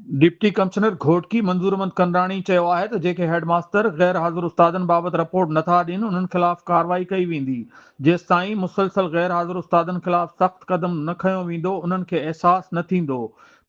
Deputy commissioner Ghotki मंजूरमंद कंदाणी चयो आहे त जेके हेडमास्टर गैर हाज़िर उस्तादनि बाबति रिपोर्ट नथा ॾियनि उन्हनि ख़िलाफ़ कार्रवाई कई वेंदी। जेसिताईं मुसलसल गैर हाज़िर उस्तादनि ख़िलाफ़ सख़्त क़दम न खंयो वेंदो उन्हनि खे अहसास न थींदो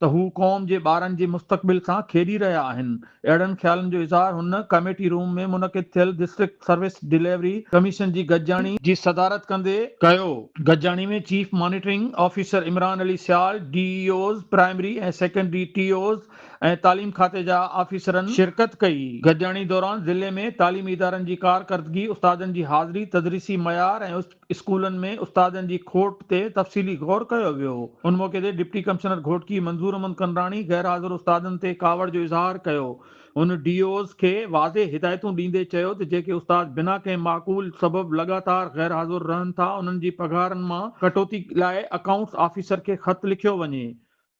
त हू क़ौम जे ॿारनि जे मुस्तक़बिल सां खेॾी रहिया आहिनि। अहिड़नि ख़्यालनि जो इज़हार हुन कमेटी रूम में मुनक़िद थियल डिस्ट्रिक्ट सर्विस डिलीवरी कमीशन जी गॾिजाणी जी सदारत कंदे कयो। गॾिजाणी में chief monitoring officer Imran Ali Sial, DEOs primary ऐं सेकेंडरी टीओज़ ऐं तालीम खाते जा ऑफिसरनि शिरकत कई। गॾिजाणी दौरान ज़िले में तालीमी इदारनि जी कारकर्दगी, उस्तादनि जी हाज़िरी, तदरीसी मयार ऐं स्कूलनि में उस्तादनि जी खोट ते तफ़सीली गौर कयो वियो। उन मौक़े ते डिप्टी कमिश्नर घोटकी मंजूरमंद कंदाणी गैर हाज़िर उस्तादनि ते कावड़ जो इज़हार कयो। उन डीओज़ खे वाज़े हिदायतूं ॾींदे चयो त जेके उस्ताद बिना कंहिं माक़ूल सबबु लगातार गैर हाज़िर रहनि था उन्हनि जी पघारनि मां कटौती लाइ अकाउंट्स ऑफिसर खे ख़त लिखियो वञे।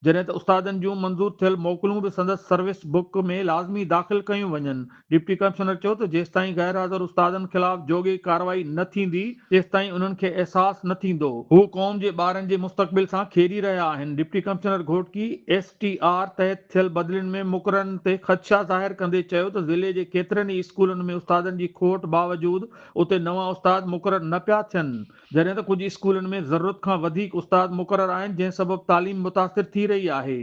जॾहिं त उस्तादनि जूं मंज़ूर थियल मोकलूं बि संदसि सर्विस बुक में लाज़मी दाख़िल कयूं वञनि। डिप्टी कमिश्नर चयो त जेसिताईं गैर हाज़िर उस्तादनि ख़िलाफ़ जोॻी कार्रवाई न थींदी तेसिताईं उन्हनि खे अहसास न थींदो हू क़ौम जे ॿारनि जे मुस्तक़बिल सां खेॾी रहिया आहिनि। डिप्टी कमिश्नर घोटकी एसटीआर तहत थियल बदिलियुनि में मुक़ररनि ते ख़दशा ज़ाहिर कंदे चयो त ज़िले जे केतिरनि ई स्कूलनि में उस्तादनि जी खोट बावजूदि उते नवां उस्ताद मुक़रर न पिया थियनि, जॾहिं त कुझु स्कूलनि में ज़रूरत खां वधीक उस्ताद मुक़रर आहिनि जंहिं सबबु तालीम मुतासिर थी रही आहे।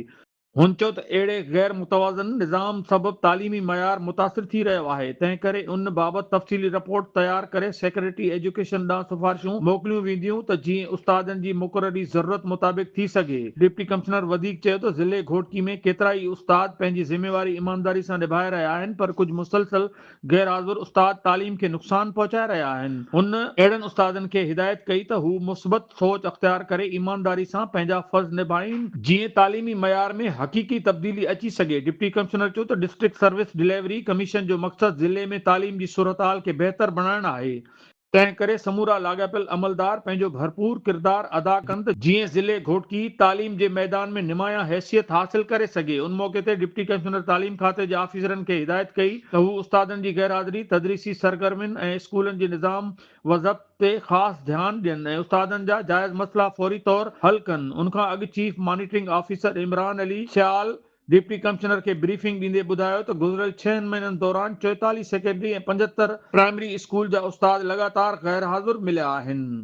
हुन चयो त अहिड़े गैर मुतवाज़न निज़ाम सबबु तालीमी मयार मुतासिर थी रहियो आहे। तंहिं करे उन बाबति तफ़सीली रिपोर्ट तयारु करे सेक्रेटरी एजुकेशन ॾांहुं सिफ़ारिशूं मोकिलियूं वेंदियूं त जीअं उस्तादनि जी मुक़ररी ज़रूरत मुताबिक़ थी सघे। डिप्टी कमिश्नर वधीक चयो त ज़िले घोटकी में केतिरा ई उस्ताद पंहिंजी ज़िम्मेवारी ईमानदारी सां निभाए रहिया आहिनि पर कुझु मुसलसल गैर हाज़िर उस्ताद तालीम खे नुक़सान पहुचाए रहिया आहिनि। हुन अहिड़नि उस्तादनि खे हिदायत कई त हू मुस्बत सोच अख़्तियार करे ईमानदारी सां पंहिंजा फ़र्ज़ निभाइनि जीअं तालीमी मयार में हक़ीक़ी तब्दीली अची सघे। डिप्टी कमिश्नर चयो त डिस्ट्रिक्ट सर्विस डिलीवरी कमीशन जो मक़सदु ज़िले में तालीम जी सूरतहाल खे बहितर बणाइणु आहे। तंहिं करे समूरा लाॻापियल अमलदार पंहिंजो भरपूर किरदारु अदा कनि त जीअं ज़िले घोटकी तालीम जे मैदान में निमाया हैसियत हासिल करे सघे। उन मौक़े ते डिप्टी कमिश्नर तालीम खाते जे ऑफिसरनि खे हिदायत कई त हू उस्तादनि जी गैर हाज़िरी, तदरीसी सरगर्मियुनि ऐं स्कूलनि जे निज़ाम व ज़ब्त ते ख़ासि ध्यानु ॾियनि ऐं उस्तादनि जा जाइज़ मसइला फौरी तौर हल कनि। उनखां अॻु chief monitoring officer Imran Ali Sial deputy commissioner खे ब्रीफिंग ॾींदे ॿुधायो त गुज़िरियल 6 महीननि दौरान 44 सेकेंडरी ऐं 75 प्राइमरी स्कूल जा उस्ताद लगातार गैर हाज़िर मिलिया आहिनि।